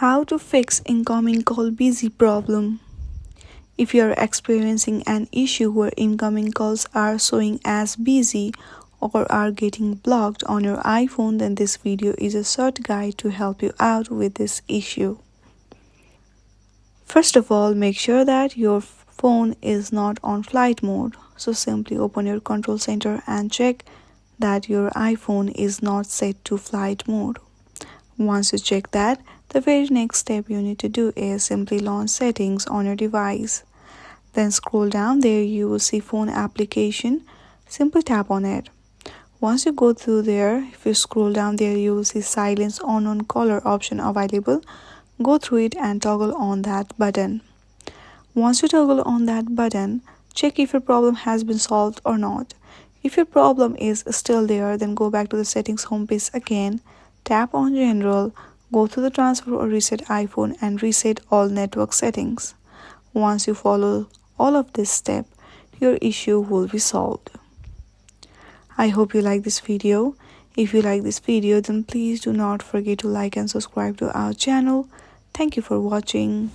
How to fix incoming call busy problem. If you are experiencing an issue where incoming calls are showing as busy or are getting blocked on your iPhone, then this video is a short guide to help you out with this issue. First of all, make sure that your phone is not on flight mode. So simply open your control center and check that your iPhone is not set to flight mode. Once you check that, the very next step you need to do is simply launch settings on your device. Then scroll down, there you will see phone application. Simply tap on it. Once you go through there, if you scroll down there, you will see silence on caller option available. Go through it and toggle on that button. Once you toggle on that button, check if your problem has been solved or not. If your problem is still there, then go back to the settings homepage again. Tap on General, go to the Transfer or Reset iPhone and reset all network settings. Once you follow all of this step, your issue will be solved. I hope you like this video. If you like this video, then please do not forget to like and subscribe to our channel. Thank you for watching.